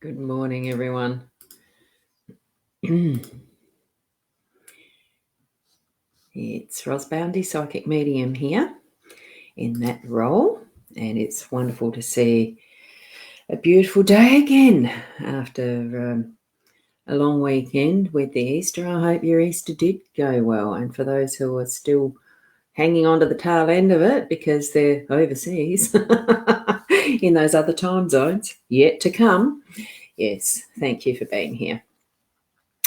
Good morning, everyone. It's Ros Boundy, Psychic Medium here in that role, and it's wonderful to see a beautiful day again after a long weekend with the Easter. I hope your Easter did go well, and for those who are still hanging on to the tail end of it because they're overseas in those other time zones yet to come, yes, thank you for being here.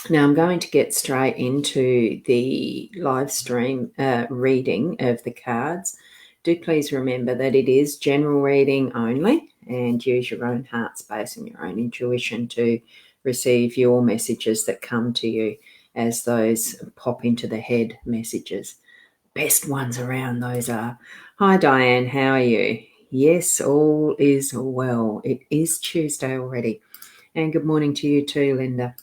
Now I'm going to get straight into the live stream reading of the cards. Do please remember that it is general reading only, and use your own heart space and your own intuition to receive your messages that come to you as those pop into the head messages. Best ones around those are, hi Diane, how are you? Yes, all is well. It is Tuesday already. And good morning to you too, Linda.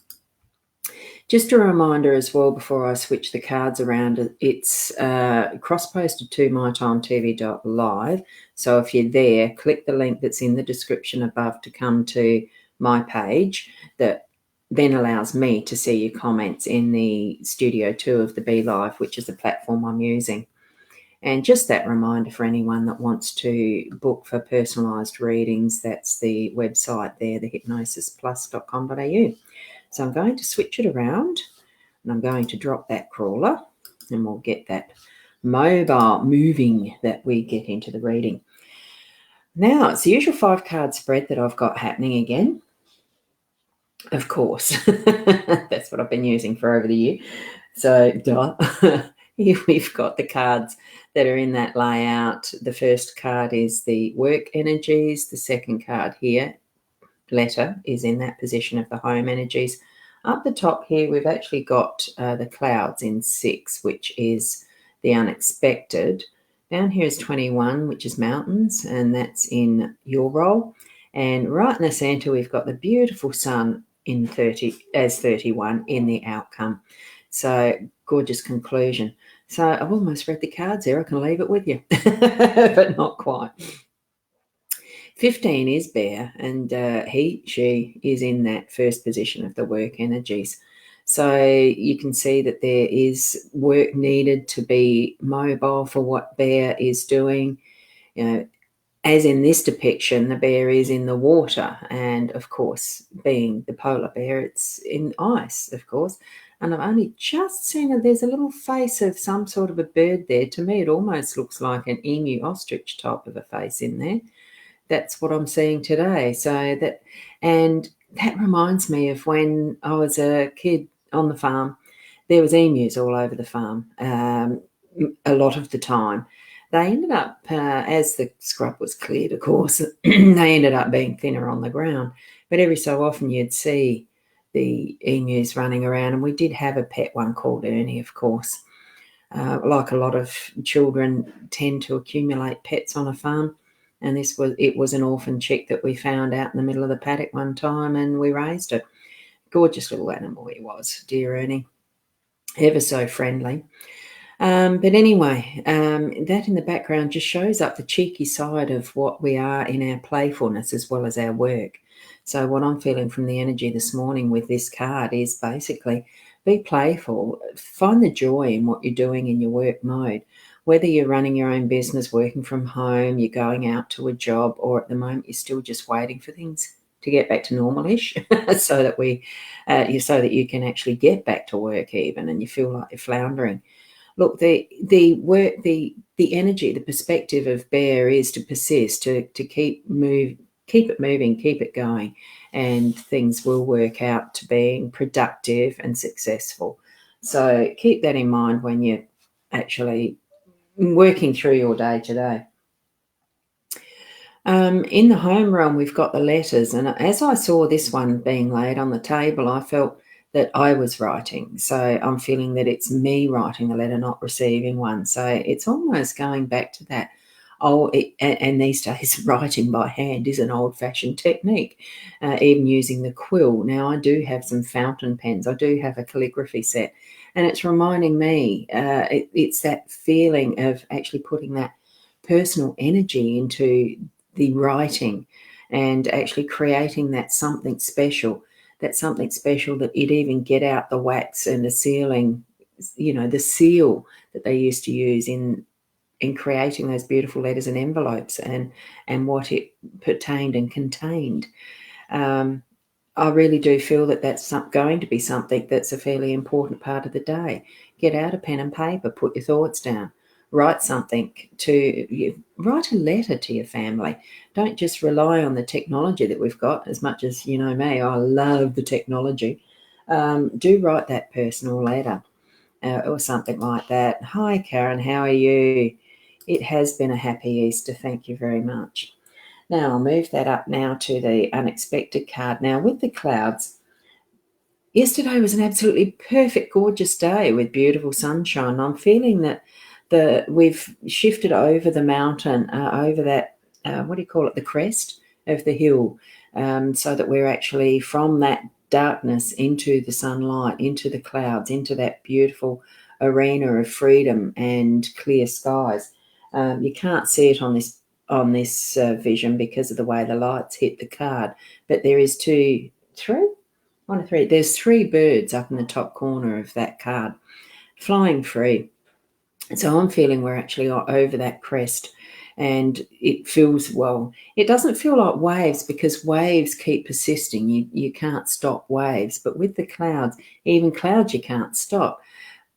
Just a reminder as well before I switch the cards around, it's cross-posted to mytimetv.live. So if you're there, click the link that's in the description above to come to my page that then allows me to see your comments in the Studio 2 of the Be Live, which is the platform I'm using. And just that reminder for anyone that wants to book for personalised readings, that's the website there, thehypnosisplus.com.au. So I'm going to switch it around, and I'm going to drop that crawler, and we'll get that mobile moving that we get into the reading. Now, it's the usual 5-card spread that I've got happening again. Of course, that's what I've been using for over the year. So here we've got the cards that are in that layout. The first card is the work energies. The second card here, letter, is in that position of the home energies. Up the top here, we've actually got the clouds in 6, which is the unexpected. Down here is 21, which is mountains, and that's in your role. And right in the center, we've got the beautiful sun in 31 in the outcome. So gorgeous conclusion. So I've almost read the cards there. I can leave it with you, but not quite. 15 is Bear, and she is in that first position of the work energies. So you can see that there is work needed to be mobile for what Bear is doing. You know, as in this depiction, the bear is in the water, and of course, being the polar bear, it's in ice, of course. And I've only just seen that there's a little face of some sort of a bird there. To me, it almost looks like an emu ostrich type of a face in there. That's what I'm seeing today. So that reminds me of when I was a kid on the farm. There was emus all over the farm a lot of the time. They ended up, as the scrub was cleared, of course, they ended up being thinner on the ground. But every so often you'd see the emus running around, and we did have a pet one called Ernie, of course. Like a lot of children tend to accumulate pets on a farm. And it was an orphan chick that we found out in the middle of the paddock one time, and we raised it. Gorgeous little animal he was, dear Ernie. Ever so friendly. But anyway, that in the background just shows up the cheeky side of what we are in our playfulness as well as our work. So what I'm feeling from the energy this morning with this card is basically be playful, find the joy in what you're doing in your work mode. Whether you're running your own business, working from home, you're going out to a job, or at the moment you're still just waiting for things to get back to normal-ish so that you can actually get back to work even, and you feel like you're floundering. Look, the energy, the perspective of Bear is to persist, to keep it moving, keep it going, and things will work out to being productive and successful. So keep that in mind when you're actually working through your day today. In the home realm, we've got the letters, and as I saw this one being laid on the table, I felt that I was writing. So I'm feeling that it's me writing the letter, not receiving one. So it's almost going back to that. And these days, writing by hand is an old-fashioned technique, even using the quill. Now, I do have some fountain pens. I do have a calligraphy set, and it's reminding me, it's that feeling of actually putting that personal energy into the writing and actually creating that something special that you'd even get out the wax and the sealing, the seal that they used to use in creating those beautiful letters and envelopes, and what it pertained and contained. I really do feel that that's going to be something that's a fairly important part of the day. Get out a pen and paper, put your thoughts down, write something write a letter to your family. Don't just rely on the technology that we've got. As much as you know me, I love the technology. Do write that personal letter, or something like that. Hi, Karen, how are you? It has been a happy Easter. Thank you very much. Now I'll move that up now to the unexpected card. Now with the clouds, yesterday was an absolutely perfect, gorgeous day with beautiful sunshine. I'm feeling that we've shifted over the mountain, over that, what do you call it, the crest of the hill, so that we're actually from that darkness into the sunlight, into the clouds, into that beautiful arena of freedom and clear skies. You can't see it on this vision because of the way the lights hit the card, but there is there's three birds up in the top corner of that card, flying free. So I'm feeling we're actually over that crest, and it feels, well, it doesn't feel like waves because waves keep persisting. You can't stop waves, but with the clouds, even clouds you can't stop.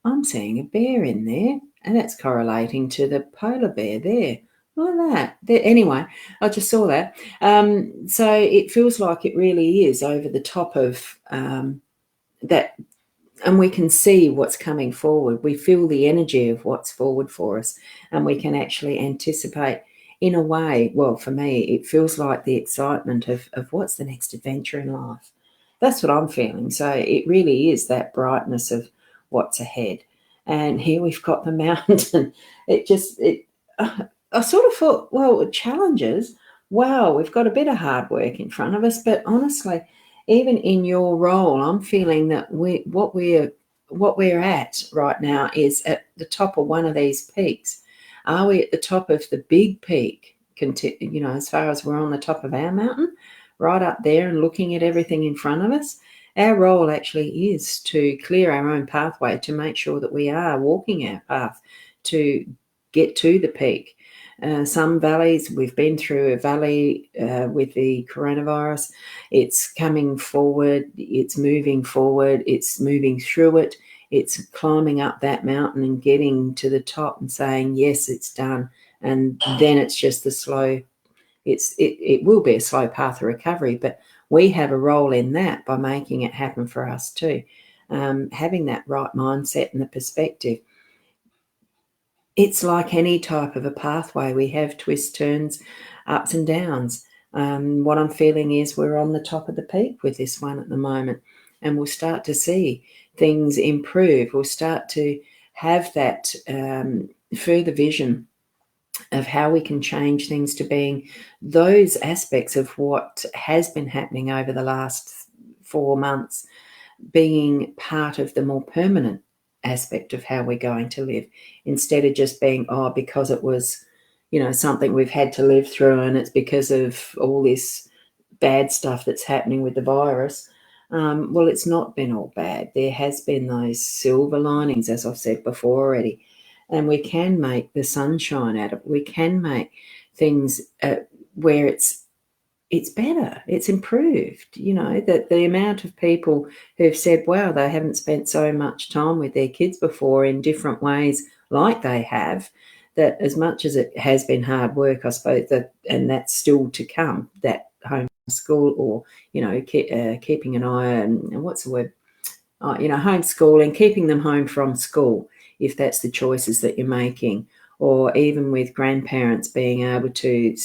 I'm seeing a bear in there, and that's correlating to the polar bear there. Look at that. Anyway, I just saw that. So it feels like it really is over the top of that, and we can see what's coming forward. We feel the energy of what's forward for us, and we can actually anticipate in a way. Well, for me, it feels like the excitement of what's the next adventure in life. That's what I'm feeling. So it really is that brightness of what's ahead. And here we've got the mountain. I sort of thought, well, challenges. Wow, we've got a bit of hard work in front of us. But honestly, even in your role, I'm feeling that what we're at right now is at the top of one of these peaks. Are we at the top of the big peak? As far as we're on the top of our mountain, right up there and looking at everything in front of us. Our role actually is to clear our own pathway, to make sure that we are walking our path to get to the peak. Some valleys, we've been through a valley with the coronavirus. It's coming forward, it's moving forward, it's moving through it, it's climbing up that mountain and getting to the top and saying, yes, it's done. And then it's just the slow, it will be a slow path of recovery, but we have a role in that by making it happen for us too. Having that right mindset and the perspective. It's like any type of a pathway. We have twists, turns, ups and downs. What I'm feeling is we're on the top of the peak with this one at the moment, and we'll start to see things improve. We'll start to have that further vision of how we can change things to being those aspects of what has been happening over the last 4 months, being part of the more permanent aspect of how we're going to live, instead of just being, because it was, something we've had to live through, and it's because of all this bad stuff that's happening with the virus. Well, it's not been all bad. There has been those silver linings, as I've said before already, and we can make the sunshine out of it. We can make things where it's better, it's improved. That the amount of people who've said, wow, they haven't spent so much time with their kids before in different ways like they have, that as much as it has been hard work, I suppose, and that's still to come, that homeschool, or keeping an eye on, what's the word, homeschooling, keeping them home from school, if that's the choices that you're making, or even with grandparents being able to,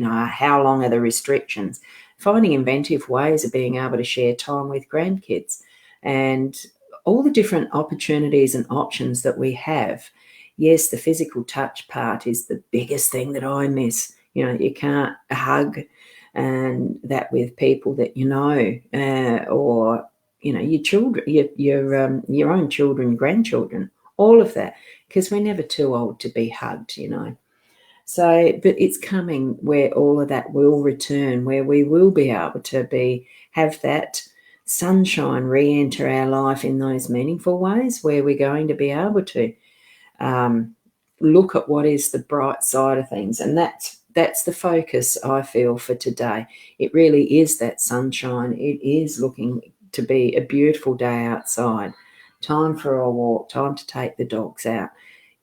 how long are the restrictions, finding inventive ways of being able to share time with grandkids, and all the different opportunities and options that we have. Yes, the physical touch part is the biggest thing that I miss. You can't hug and that with people that or your children, your own children, grandchildren, all of that, because we're never too old to be hugged. So, but it's coming where all of that will return, where we will be able to have that sunshine re-enter our life in those meaningful ways, where we're going to be able to look at what is the bright side of things. And that's the focus, I feel, for today. It really is that sunshine. It is looking to be a beautiful day outside. Time for a walk, time to take the dogs out.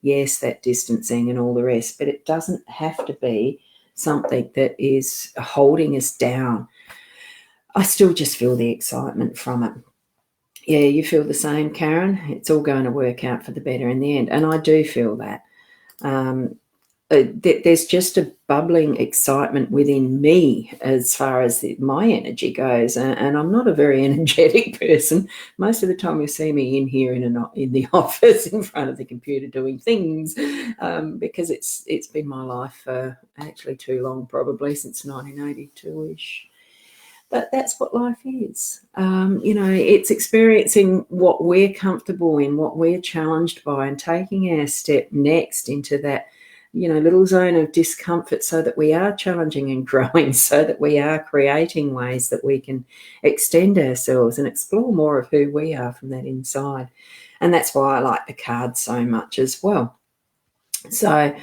Yes, that distancing and all the rest, but it doesn't have to be something that is holding us down. I still just feel the excitement from it. Yeah, you feel the same, Karen? It's all going to work out for the better in the end. And I do feel that. There's just a bubbling excitement within me as far as my energy goes, and I'm not a very energetic person. Most of the time you'll see me in here in the office in front of the computer doing things, because it's been my life for actually too long, probably since 1982-ish. But that's what life is. It's experiencing what we're comfortable in, what we're challenged by, and taking our step next into that little zone of discomfort, so that we are challenging and growing, so that we are creating ways that we can extend ourselves and explore more of who we are from that inside. And that's why I like the cards so much as well. So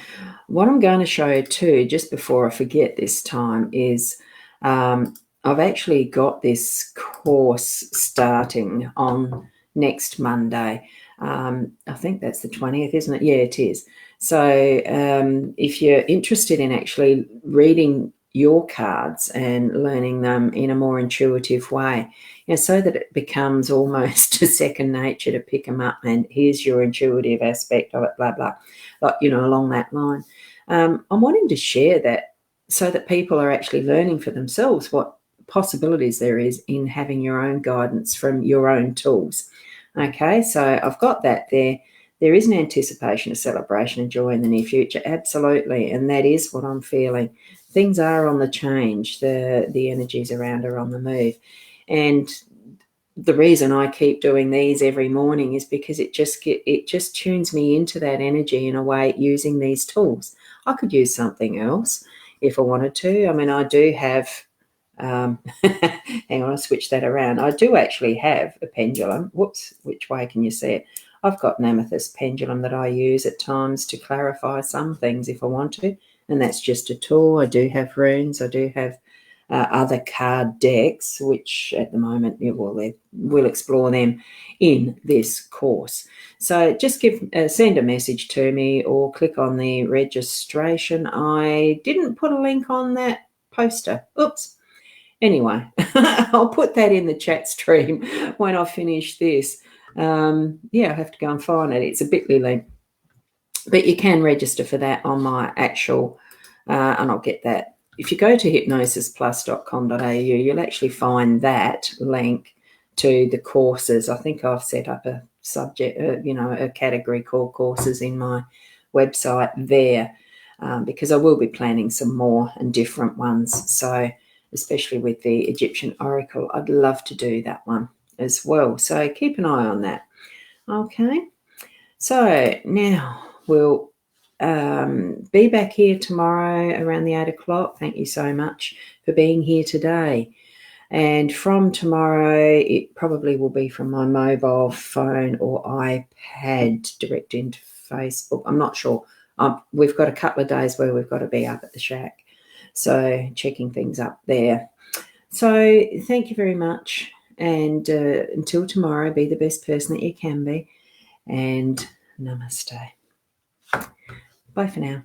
what I'm going to show you too, just before I forget this time, is I've actually got this course starting on next Monday. I think that's the 20th, isn't it? Yeah, it is. So if you're interested in actually reading your cards and learning them in a more intuitive way, so that it becomes almost a second nature to pick them up, and here's your intuitive aspect of it, blah, blah, like, along that line. I'm wanting to share that so that people are actually learning for themselves what possibilities there is in having your own guidance from your own tools. Okay, so I've got that there. There is an anticipation, a celebration, and joy in the near future, absolutely, and that is what I'm feeling. Things are on the change. The energies around are on the move, and the reason I keep doing these every morning is because it just tunes me into that energy in a way using these tools. I could use something else if I wanted to. I mean, I do have. Hang on, I'll switch that around. I do actually have a pendulum. Whoops, which way can you see it? I've got an amethyst pendulum that I use at times to clarify some things if I want to, and that's just a tool. I do have runes. I do have other card decks, which at the moment, we'll explore them in this course. So just send a message to me or click on the registration. I didn't put a link on that poster. Oops. Anyway, I'll put that in the chat stream when I finish this. I have to go and find it. It's a bit.ly link. But you can register for that on my actual, and I'll get that. If you go to hypnosisplus.com.au, you'll actually find that link to the courses. I think I've set up a subject, a category called courses in my website there, because I will be planning some more and different ones. So especially with the Egyptian Oracle, I'd love to do that one as well. So keep an eye on that. Okay. So now we'll be back here tomorrow around the 8 o'clock. Thank you so much for being here today. And from tomorrow, it probably will be from my mobile phone or iPad direct into Facebook. I'm not sure. We've got a couple of days where we've got to be up at the shack. So checking things up there. So thank you very much. And until tomorrow, be the best person that you can be. And namaste. Bye for now.